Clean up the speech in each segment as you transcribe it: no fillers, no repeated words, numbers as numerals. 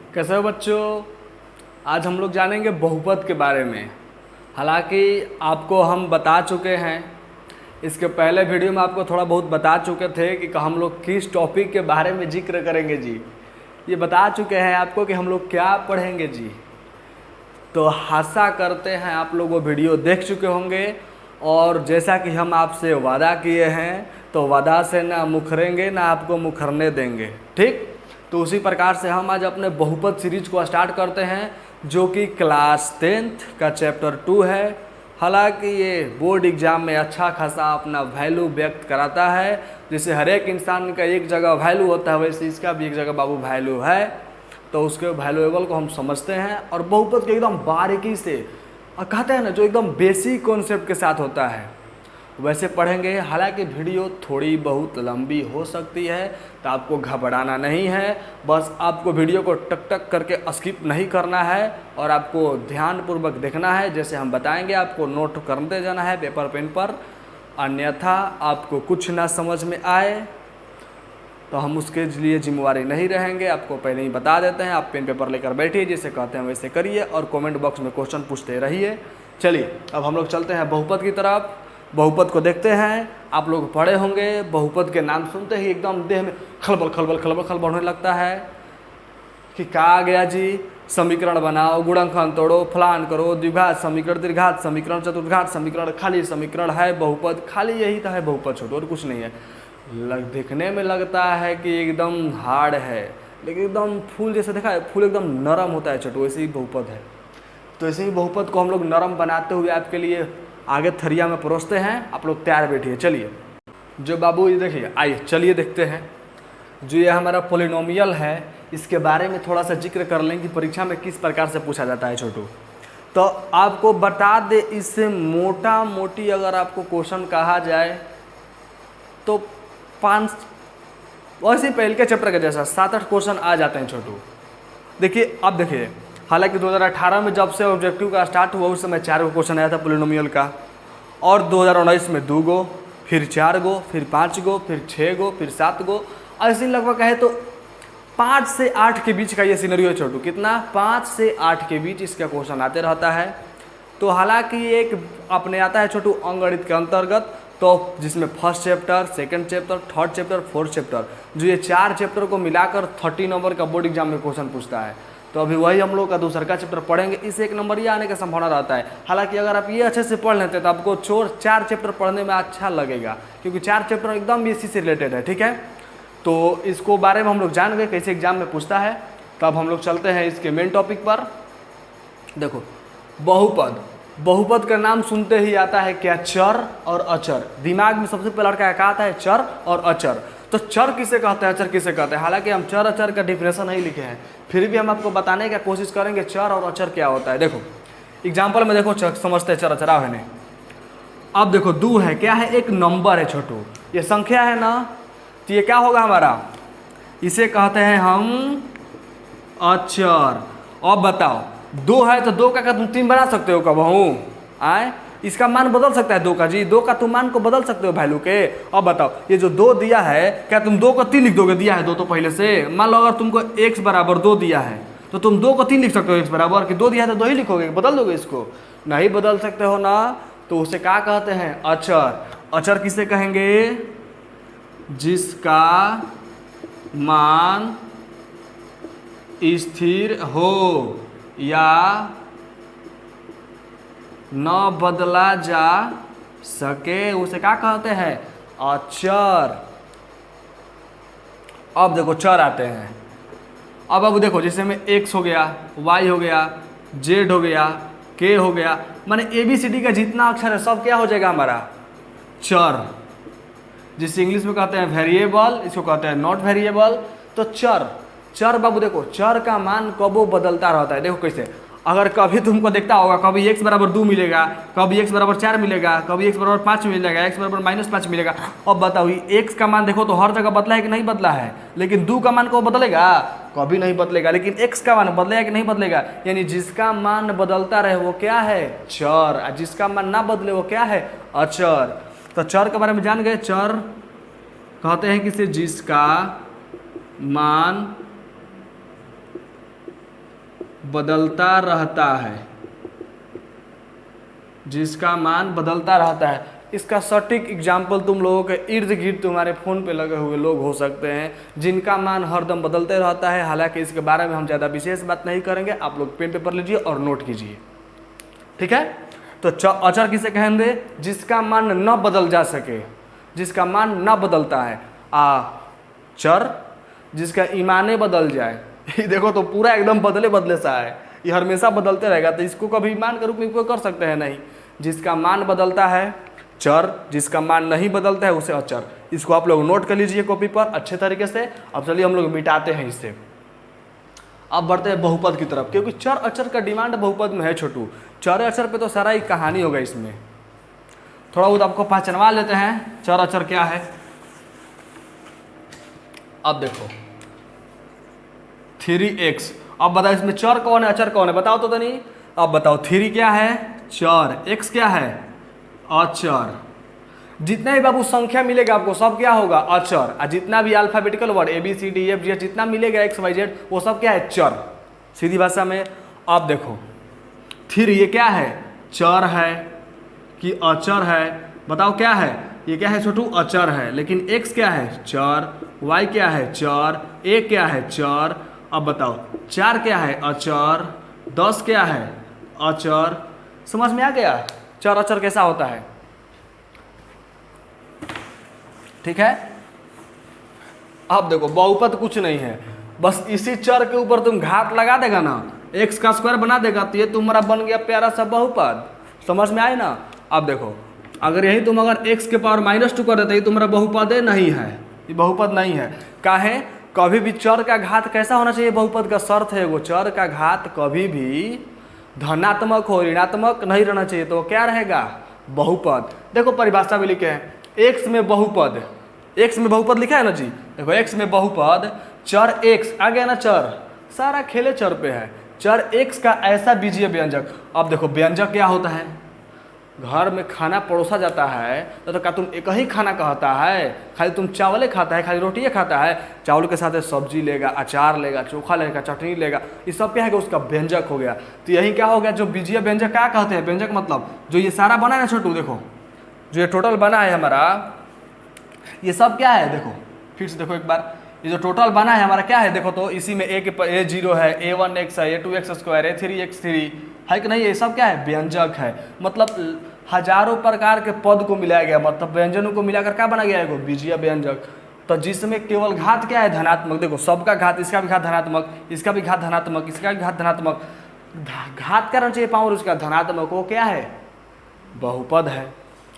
कैसे हो बच्चों। आज हम लोग जानेंगे बहुपद के बारे में। हालांकि आपको हम बता चुके हैं, इसके पहले वीडियो में आपको थोड़ा बहुत बता चुके थे कि हम लोग किस टॉपिक के बारे में जिक्र करेंगे जी। ये बता चुके हैं आपको कि हम लोग क्या पढ़ेंगे जी। तो आशा करते हैं आप लोग वो वीडियो देख चुके होंगे, और जैसा कि हम आपसे वादा किए हैं तो वादा से ना मुखरेंगे ना आपको मुखरने देंगे, ठीक। तो उसी प्रकार से हम आज अपने बहुपद सीरीज को स्टार्ट करते हैं, जो कि क्लास 10th का चैप्टर 2 है। हालांकि ये बोर्ड एग्जाम में अच्छा खासा अपना वैल्यू व्यक्त कराता है। जैसे हर एक इंसान का एक जगह वैल्यू होता है, वैसे इसका भी एक जगह बाबू वैल्यू है। तो उसके वैल्यूएबल को हम समझते हैं और बहुपद के एकदम बारीकी से, और कहते हैं ना जो एकदम बेसिक कॉन्सेप्ट के साथ होता है वैसे पढ़ेंगे। हालांकि वीडियो थोड़ी बहुत लंबी हो सकती है, तो आपको घबराना नहीं है। बस आपको वीडियो को टक टक करके स्किप नहीं करना है और आपको ध्यानपूर्वक देखना है। जैसे हम बताएंगे आपको नोट करते जाना है पेपर पेन पर, अन्यथा आपको कुछ ना समझ में आए तो हम उसके लिए जिम्मेवारी नहीं रहेंगे। आपको पहले ही बता देते हैं, आप पेन पेपर लेकर बैठिए, जैसे कहते हैं वैसे करिए और कमेंट बॉक्स में क्वेश्चन पूछते रहिए। चलिए अब हम लोग चलते हैं बहुपद की तरफ। बहुपद को देखते हैं। आप लोग पढ़े होंगे, बहुपद के नाम सुनते ही एकदम देह में खलबल खलबल खलबल खलबल होने लगता है कि क्या आ गया जी। समीकरण बनाओ, गुणनखंड तोड़ो, फलान करो, द्विघात समीकरण, दीर्घात समीकरण, चतुर्घात समीकरण, खाली समीकरण है बहुपद। खाली यही तो है बहुपद, छोटो और कुछ नहीं है। देखने में लगता है कि एकदम हार्ड है, लेकिन एकदम फूल जैसे देखा है, फूल एकदम नरम होता है छोटो, वैसे ही बहुपद है। तो ऐसे ही बहुपद को हम लोग नरम बनाते हुए आपके लिए आगे थरिया में परोसते हैं। आप लोग तैयार बैठिए। चलिए जो बाबू ये देखिए, आइए चलिए देखते हैं। जो ये हमारा पोलिनोमियल है, इसके बारे में थोड़ा सा जिक्र कर लें कि परीक्षा में किस प्रकार से पूछा जाता है छोटू। तो आपको बता दे, इससे मोटा मोटी अगर आपको क्वेश्चन कहा जाए तो 5 वैसे पहले के चैप्टर के जैसा 7-8 क्वेश्चन आ जाते हैं छोटू। देखिए अब देखिए, हालांकि 2018 में जब से ऑब्जेक्टिव का स्टार्ट हुआ उस समय 4 क्वेश्चन आया था पोलिनोमियल का, और 2019 में 2 गो, फिर 4 गो, फिर 5 गो, फिर 6 गो, फिर 7 गो, ऐसे लगभग है तो 5 से 8 के बीच का ये सिनेरियो है छोटू। कितना? 5 से 8 के बीच इसका क्वेश्चन आते रहता है। तो हालांकि ये एक अपने आता है छोटू अंकगणित के अंतर्गत, तो जिसमें first chapter, second chapter, third chapter, fourth chapter, जो ये 4 चैप्टर को मिलाकर 30 नंबर का बोर्ड एग्जाम में क्वेश्चन पूछता है। तो अभी वही हम लोग का दूसरा का चैप्टर पढ़ेंगे, इससे 1 नंबर ये आने का संभावना रहता है। हालांकि अगर आप ये अच्छे से पढ़ लेते तो आपको 4 चैप्टर पढ़ने में अच्छा लगेगा, क्योंकि 4 चैप्टर एकदम इसी से रिलेटेड है, ठीक है। तो इसको बारे में हम लोग जान गए कैसे एग्जाम में पूछता है। तो अब हम लोग चलते हैं इसके मेन टॉपिक पर। देखो बहुपद, बहुपद का नाम सुनते ही आता है क्या? चर और अचर। दिमाग में सबसे पहला क्या आता है? चर और अचर। तो चर किसे कहते हैं, अचर किसे कहते हैं? हालांकि हम चर अचर का डिफिनेशन नहीं लिखे हैं, फिर भी हम आपको बताने की कोशिश करेंगे चर और अचर क्या होता है। देखो एग्जाम्पल में देखो समझते हैं चर अचर है नहीं। अब देखो 2 है, क्या है? एक नंबर है छोटू, ये संख्या है ना, तो ये क्या होगा हमारा? इसे कहते हैं हम अचर। अब बताओ 2 है तो 2 का तुम 3 बना सकते हो कब हूँ आए? इसका मान बदल सकता है 2 का जी, 2 का तुम मान को बदल सकते हो वैल्यू के। अब बताओ ये जो 2 दिया है, क्या तुम 2 को 3 लिख दोगे? दिया है 2 तो पहले से। मान लो अगर तुमको x बराबर 2 दिया है तो तुम 2 को 3 लिख सकते हो x बराबर, कि 2 दिया है तो 2 ही लिखोगे, बदल दोगे इसको? नहीं बदल सकते हो ना, तो उसे क्या कहते हैं? अचर। अचर किसे कहेंगे? जिसका मान स्थिर हो या न बदला जा सके, उसे क्या कहते हैं? अचर। अब देखो चर आते हैं। अब देखो जैसे में x हो गया, y हो गया, z हो गया, k हो गया, माने ABCD का जितना अक्षर है सब क्या हो जाएगा हमारा? चर। जिसे इंग्लिश में कहते हैं वेरिएबल, इसको कहते हैं नॉट वेरिएबल। तो चर, चर बाबू देखो चर का मान कबो बदलता रहता है। देखो कैसे, अगर कभी तुमको देखता होगा कभी x बराबर 2 मिलेगा, कभी x बराबर 4 मिलेगा, कभी x बराबर 5 मिलेगा, x बराबर -5 मिलेगा। अब बताओ x का मान देखो तो हर जगह बदला है कि नहीं बदला है, लेकिन 2 का मान को बदलेगा? कभी नहीं बदलेगा। लेकिन x का मान बदलेगा कि नहीं बदलेगा? यानी जिसका मान बदलता रहे वो क्या है? चर। और जिसका मान ना बदले वो क्या है? अचर। तो चर के बारे में जान गए। चर कहते हैं किसे? जिसका मान बदलता रहता है, जिसका मान बदलता रहता है। इसका सटीक एग्जाम्पल तुम लोगों के इर्द गिर्द तुम्हारे फ़ोन पे लगे हुए लोग हो सकते हैं, जिनका मान हरदम बदलते रहता है। हालांकि इसके बारे में हम ज़्यादा विशेष बात नहीं करेंगे, आप लोग पेन पेपर लीजिए और नोट कीजिए, ठीक है। तो अचर किसे कहेंगे? जिसका मान न बदल जा सके, जिसका मान न बदलता है। चर जिसका ईमाने बदल जाए ये देखो तो पूरा एकदम बदले बदले सा है, ये हमेशा बदलते रहेगा, तो इसको कभी ईमान के रूप में उपयोग कर सकते हैं नहीं। जिसका मान बदलता है चर, जिसका मान नहीं बदलता है उसे अचर। इसको आप लोग नोट कर लीजिए कॉपी पर अच्छे तरीके से। अब चलिए हम लोग मिटाते हैं इसे। अब बढ़ते हैं बहुपद की तरफ, क्योंकि चर अचर का डिमांड बहुपद में है छोटू। चर अचर पे तो सारा ही कहानी होगा इसमें। थोड़ा बहुत आपको पहचानवा लेते हैं चर अचर क्या है। अब देखो 3x, अब बताओ इसमें चर कौन है अचर कौन है, बताओ तो नहीं। अब बताओ 3 क्या है? चर। x क्या है? अचर। जितना भी बाबू संख्या मिलेगा आपको सब क्या होगा? अचर। और जितना भी अल्फाबेटिकल वर्ड ABCDEFG जितना मिलेगा XYZ वो सब क्या है? चर, सीधी भाषा में। अब देखो 3 ये क्या है? चर है कि अचर है? बताओ क्या है? ये क्या है छोटू? अचर है। लेकिन x क्या है? चर। y क्या है? चर। a क्या है? चर। अब बताओ 4 क्या है? अचर। 10 क्या है? अचर। समझ में आ गया चर अचर कैसा होता है, ठीक है। अब देखो बहुपद कुछ नहीं है, बस इसी चर के ऊपर तुम घात लगा देगा ना, x का स्क्वायर बना देगा, तो ये तुम्हारा बन गया प्यारा सा बहुपद। समझ में आए ना। अब देखो अगर यही तुम अगर x के पावर -2 कर देते, ये तुम्हारा बहुपद नहीं है, ये बहुपद नहीं है। काहे? कभी भी चर का घात कैसा होना चाहिए? बहुपद का शर्त है वो, चर का घात कभी भी धनात्मक हो, ऋणात्मक नहीं रहना चाहिए। तो क्या रहेगा? बहुपद। देखो परिभाषा भी लिखे हैं, x में बहुपद, x में बहुपद लिखा है ना जी। देखो x में बहुपद चर x आ गया ना, चर सारा खेले चर पे है। चर x का ऐसा बीजीय व्यंजक। अब देखो व्यंजक क्या होता है? घर में खाना परोसा जाता है तो क्या तुम एक ही खाना कहता है? खाली तुम चावल खाता है, खाली रोटियाँ खाता है? चावल के साथ सब्जी लेगा, अचार लेगा, चोखा लेगा, चटनी लेगा, ये सब क्या है? उसका व्यंजक हो गया। तो यही क्या हो गया? जो बीजीय व्यंजक क्या कहते हैं? व्यंजक मतलब जो ये सारा बना है ना छोटू, देखो जो ये टोटल बना है हमारा, ये सब क्या है? देखो फिर से देखो एक बार, ये जो टोटल बना है हमारा क्या है? देखो तो इसी में A0 है, A1x है, A2x², A3x3 है कि नहीं? ये सब क्या है? व्यंजक है। मतलब हजारों प्रकार के पद को मिलाया गया, मतलब व्यंजनों को मिलाकर क्या बना गया है? बीजीय व्यंजक। तो जिसमें केवल घात क्या है? धनात्मक। देखो सबका घात, इसका भी घात धनात्मक, इसका भी घात धनात्मक, इसका भी घात धनात्मक। घात का रहना चाहिए पावर उसका धनात्मक, वो क्या है? बहुपद है।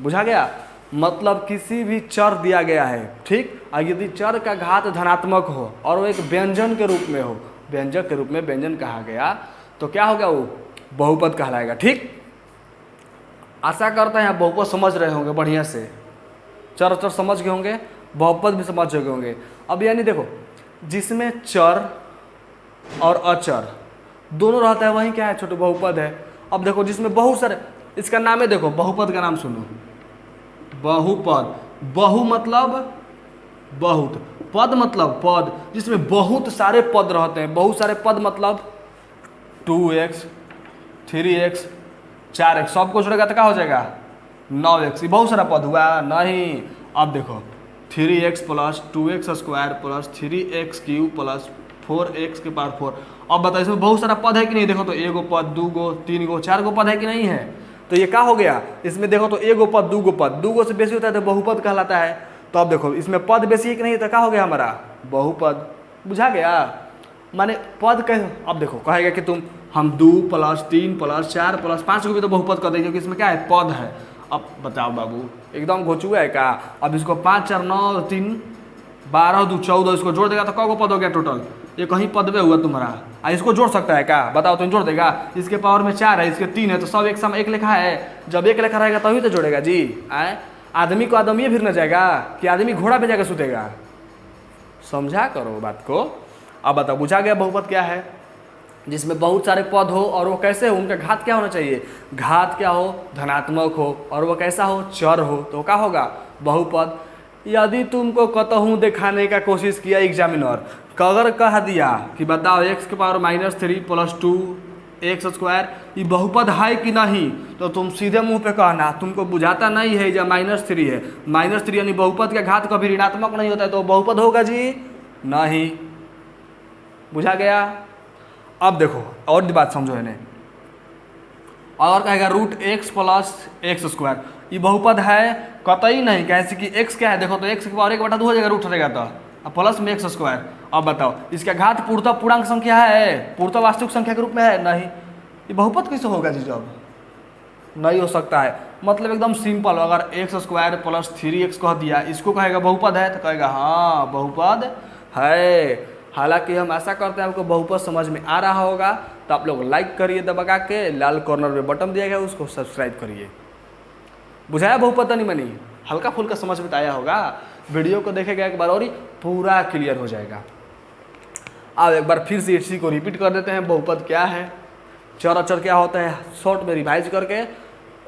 बुझा गया? मतलब किसी भी चर दिया गया है, ठीक, और यदि चर का घात धनात्मक हो और वो एक व्यंजन के रूप में हो, व्यंजक के रूप में व्यंजन कहा गया, तो क्या होगा? वो बहुपद कहलाएगा, ठीक। आशा करते हैं आप बहुपद समझ रहे होंगे बढ़िया से, चर अचर समझ गए होंगे, बहुपद भी समझ गए होंगे। अब यानी देखो जिसमें चर और अचर दोनों रहता है वही क्या है? छोटे बहुपद है। अब देखो जिसमें बहुत सारे, इसका नाम है, देखो बहुपद का नाम सुनो, बहुपद। बहु मतलब बहुत, पद मतलब पद, जिसमें बहुत सारे पद रहते हैं। बहुत सारे पद मतलब 2x 3x 4x, सबको जोड़ेगा तो क्या हो जाएगा? 9x। ये बहुत सारा पद हुआ नहीं। अब देखो 3x + 2x² + 3x³ + 4x के पावर 4। अब बताओ इसमें बहुत सारा पद है कि नहीं? देखो तो एगो पद, 2 गो, 3 गो, 4 गो पद है कि नहीं है? तो ये क्या हो गया? इसमें देखो तो एगो पद, 2 गो पद, 2 गो से बेसी होता है तो बहुपद कहलाता है। तो अब देखो इसमें पद बेसी है कि नहीं? तो क्या हो गया हमारा? बहुपद। बुझा गया? माने पद कह, अब देखो कहेगा कि तुम हम 2 + 3 + 4 + 5 को भी तो बहुपद कर देंगे, क्योंकि इसमें क्या है? पद है। अब बताओ बाबू एकदम घोचुआ है का? अब इसको 5 4 9 3 12 2 14, इसको जोड़ देगा तो कौ पद हो गया टोटल? ये कहीं पदवे हुआ तुम्हारा। इसको जोड़ सकता है क्या? बताओ तुम जोड़ देगा? इसके पावर में 4 है, इसके 3 है, तो सब एक समय एक लेखा है। जब एक लेखा रहेगा तभी तो जोड़ेगा जी। आदमी को आदमी फिर न जाएगा कि आदमी घोड़ा पे जाकर सुतेगा? समझा करो बात को। अब बताओ बुझा गया बहुपद क्या है? जिसमें बहुत सारे पद हो और वो कैसे हो? उनका घात क्या होना चाहिए? घात क्या हो? धनात्मक हो। और वो कैसा हो? चर हो। तो क्या होगा? बहुपद। यदि तुमको कतहूँ दिखाने का कोशिश किया एग्जामिनर, अगर कह दिया कि बताओ x के पावर -3 + 2 एक्स स्क्वायर ये बहुपद है कि नहीं, तो तुम सीधे मुंह पे कहना, तुमको बुझाता नहीं है जब -3 है, -3 यानी बहुपद का घात कभी ऋणात्मक नहीं होता है, तो बहुपद होगा जी नहीं। बुझा गया। अब देखो और बात समझो इन्हें, और कहेगा √x प्लस एक्स स्क्वायर, ये बहुपद है कतई नहीं, कैसे कि x क्या है देखो, तो x की पावर 1/2 हो जाएगा रूट रहेगा, तो प्लस में एक्स स्क्वायर। अब बताओ इसका घात पूर्णतः पूर्णांक संख्या है, पूर्णतः वास्तविक संख्या के रूप में है नहीं, ये बहुपद कैसे होगा जी, जब नहीं हो सकता है। मतलब एकदम सिंपल, अगर एक्स स्क्वायर प्लस 3x कह दिया, इसको कहेगा बहुपद है, तो कहेगा हाँ बहुपद है। हालांकि हम ऐसा करते हैं आपको बहुपद समझ में आ रहा होगा, तो आप लोग लाइक करिए दबा के, लाल कॉर्नर में बटन दिया गया उसको सब्सक्राइब करिए। बुझाया बहुपद नहीं बनी, हल्का फुल्का समझ में आया होगा। वीडियो को देखेगा एक बार और ही पूरा क्लियर हो जाएगा। अब एक बार फिर से इसी को रिपीट कर देते हैं, बहुपद क्या है, चर अचर क्या होता है, शॉर्ट में रिवाइज करके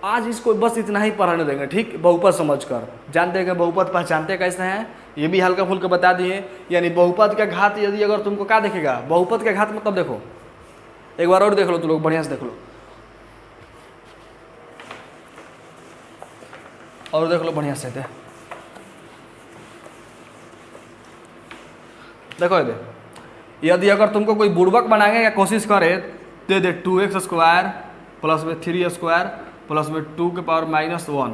आज इसको बस इतना ही पढ़ाने देंगे, ठीक। बहुपद समझकर जानते हैं बहुपद पहचानते कैसे हैं, ये भी हल्का फुल्का बता दिए। यानी बहुपद का घात यदि अगर तुमको क्या देखेगा, बहुपद का घात मतलब देखो एक बार और देख लो, तुम लोग बढ़िया से देख लो और देख लो बढ़िया से देखो इधर, यदि अगर तुमको कोई बुड़बक बनाने की कोशिश करे, दे दे 2x स्क्वायर प्लस में 3 स्क्वायर प्लस में 2 के पावर -1,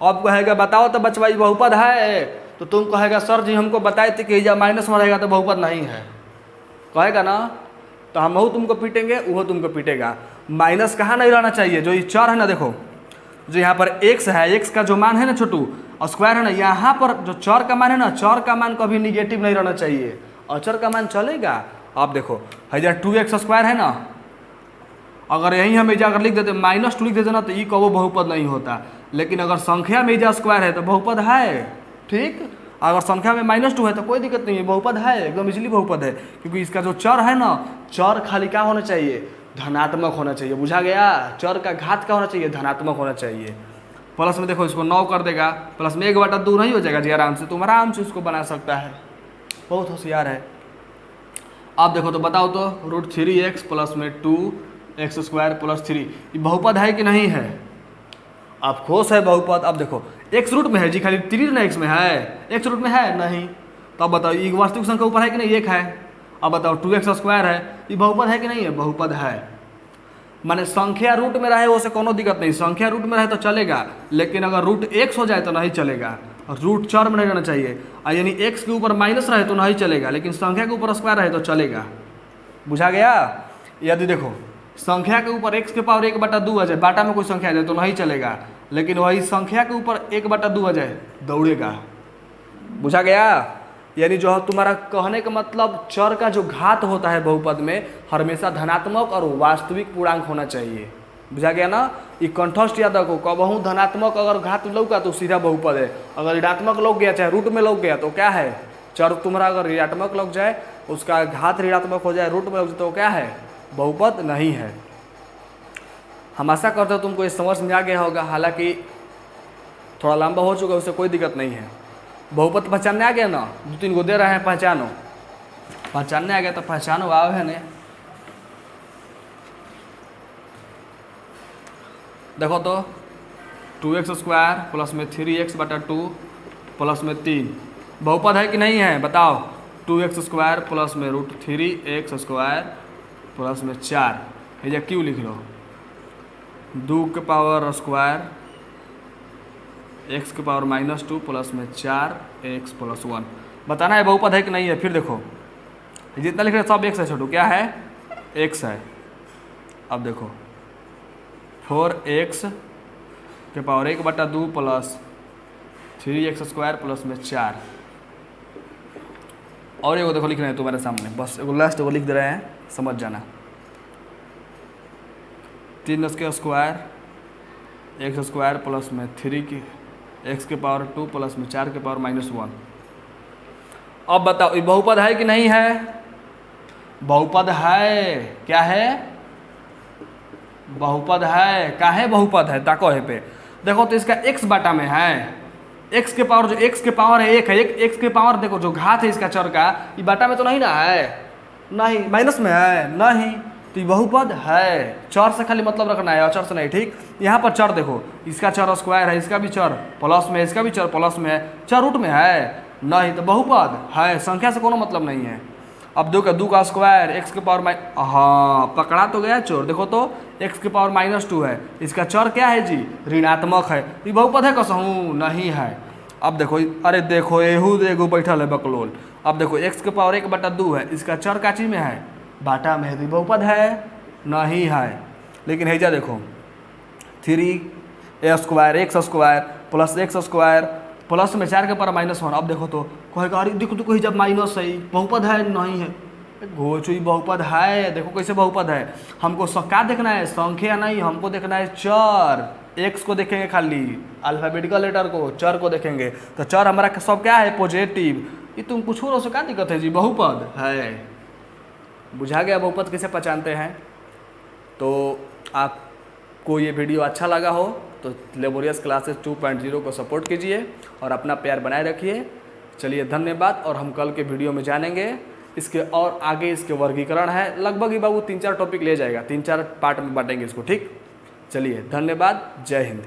अब कहेगा बताओ तो बचवा ये बहुपद है, तो तुम कहेगा सर जी हमको बताए थे कि जब -1 रहेगा तो बहुपद नहीं है, कहेगा ना, तो हम तुमको पीटेंगे वो तुमको पीटेगा। माइनस कहाँ नहीं रहना चाहिए, जो ये चर है ना, देखो जो यहाँ पर x है, x का जो मान है ना छोटू, और स्क्वायर है ना, यहाँ पर जो चर का मान है ना, चर का मान कभी निगेटिव नहीं रहना चाहिए, अचर का मान चलेगा। आप देखो है 2x स्क्वायर है ना, अगर यहीं हम इजा अगर लिख देते -2 लिख देते ना, तो ये कबो बहुपद नहीं होता। लेकिन अगर संख्या में इजा स्क्वायर है तो बहुपद है, ठीक। अगर संख्या में -2 है तो कोई दिक्कत नहीं है, बहुपद है, एकदम इजीली बहुपद है, क्योंकि इसका जो चर है ना, चर खाली क्या होना चाहिए, धनात्मक होना चाहिए। बुझा गया, चर का घात क्या होना चाहिए, धनात्मक होना चाहिए। प्लस में देखो इसको 9 कर देगा, प्लस में 1/2 नहीं हो जाएगा जी, आराम से तुम आराम से इसको बना सकता है, बहुत होशियार है। आप देखो तो बताओ तो √3x प्लस में 2x स्क्वायर प्लस 3 ये बहुपद है कि नहीं है, आप खुश है बहुपद। अब देखो x रूट में है जी, खाली 3 ना x में है, x रूट में है नहीं, तो अब बताओ ये वास्तविक संख्या ऊपर है कि नहीं, 1 है। अब बताओ 2x स्क्वायर है, ये बहुपद है कि नहीं है, बहुपद है। माने संख्या रूट में रहे उससे कोनो दिक्कत नहीं, संख्या रूट में रहे तो चलेगा, लेकिन अगर √x हो जाए तो नहीं चलेगा, रूट चर में नहीं रहना चाहिए, और यानी x के ऊपर माइनस रहे तो नहीं चलेगा, लेकिन संख्या के ऊपर स्क्वायर रहे तो चलेगा। बुझा गया। यदि देखो संख्या के ऊपर x के पावर 1/2 आ जाए, बाटा में कोई संख्या आ जाए तो नहीं चलेगा, लेकिन वही संख्या के ऊपर 1/2 आ जाए दौड़ेगा। बुझा गया। यानी जो तुम्हारा कहने का मतलब चर का जो घात होता है बहुपद में हमेशा धनात्मक और वास्तविक पूर्णांक होना चाहिए। बुझा गया ना, ये कंठस्थ याद रखो, कबहू धनात्मक अगर घात लौका तो सीधा बहुपद है, अगर ऋणात्मक लौक गया चाहे रूट में लौक गया तो क्या है, चर तुम्हारा अगर ऋणात्मक लौक जाए, उसका घात ऋणात्मक हो जाए, रूट में लौक जाए तो क्या है, बहुपद नहीं है। हम आशा करते हो तुमको ये समझ में आ गया होगा, हालांकि थोड़ा लंबा हो चुका है, उससे कोई दिक्कत नहीं है। बहुपद पहचानने आ गया ना, 2-3 गो दे रहे हैं, पहचानो, पहचानने आ गया तो पहचानो, आओ है ने। देखो तो 2x स्क्वायर प्लस में 3x/2 प्लस में 3 बहुपद है कि नहीं है, बताओ। 2x स्क्वायर प्लस में √3x स्क्वायर प्लस में 4, ये क्यों लिख लो, 2 के पावर स्क्वायर x के पावर -2 प्लस में 4x प्लस 1, बताना है बहुपद है कि नहीं है। फिर देखो जितना लिख रहे सब x है छोटू, क्या है, x है। अब देखो 4x के power 1/2 plus 3x square plus में 4, और एगो देखो लिख रहे हैं तुम्हारे सामने, बस एगो लास्ट एगो लिख दे रहे हैं, समझ जाना। 3 के स्क्वायर x स्क्वायर प्लस में 3 की x के पावर 2 प्लस में 4 के पावर -1। अब बताओ ये बहुपद है कि नहीं है, बहुपद है। क्या है, बहुपद है। काहे बहुपद है, ताको है पे देखो तो इसका x बाटा में है, x के पावर, जो x के पावर है 1 है, x के पावर देखो जो घात है इसका चर का, ये बाटा में तो नहीं ना है, नहीं, माइनस में है नहीं, तो ये बहुपद है। चर से खाली मतलब रखना है, अचर से नहीं, ठीक। यहाँ पर चर देखो, इसका चर स्क्वायर है, इसका भी चर प्लस में है, इसका भी चर प्लस में है, चर रूट में है नहीं, तो बहुपद है, संख्या से कोनो मतलब नहीं है। अब देखो 2 का स्क्वायर एक्स के पावर हाँ पकड़ा तो गया चोर। देखो तो एक्स के पावर -2 है, इसका चर क्या है जी, ऋणात्मक है। ये बहुपद है कसहूँ नहीं है। अब देखो, अरे देखो एहू एगो बैठल है बकलोल। अब देखो एक्स के पावर 1/2 है, इसका चर का चीज में है, बाटा में है, तो बहुपद है नहीं है। लेकिन हैजा देखो 3a² x square plus x square plus में 4 के पावर -1। अब देखो तो कहेगा अरे देखो तो कहीं जब माइनस है, बहुपद है नहीं है, घोचुई बहुपद है। देखो कैसे बहुपद है, हमको क्या देखना है, संख्या नहीं, हमको देखना है चर। एक्स को देखेंगे खाली, अल्फाबेटिकल लेटर को, चर को देखेंगे। तो चर हमारा सब क्या है, पॉजिटिव। ये तुम कुछ और से क्या दिक्कत है जी, बहुपद है। बुझा गया बहुपद कैसे पहचानते हैं। तो आपको ये वीडियो अच्छा लगा हो तो लेबोरियस क्लासेस 2.0 को सपोर्ट कीजिए और अपना प्यार बनाए रखिए। चलिए धन्यवाद। और हम कल के वीडियो में जानेंगे इसके और आगे इसके वर्गीकरण है, लगभग ही बाबू 3-4 टॉपिक ले जाएगा, 3-4 पार्ट में बांटेंगे इसको, ठीक। चलिए धन्यवाद, जय हिंद।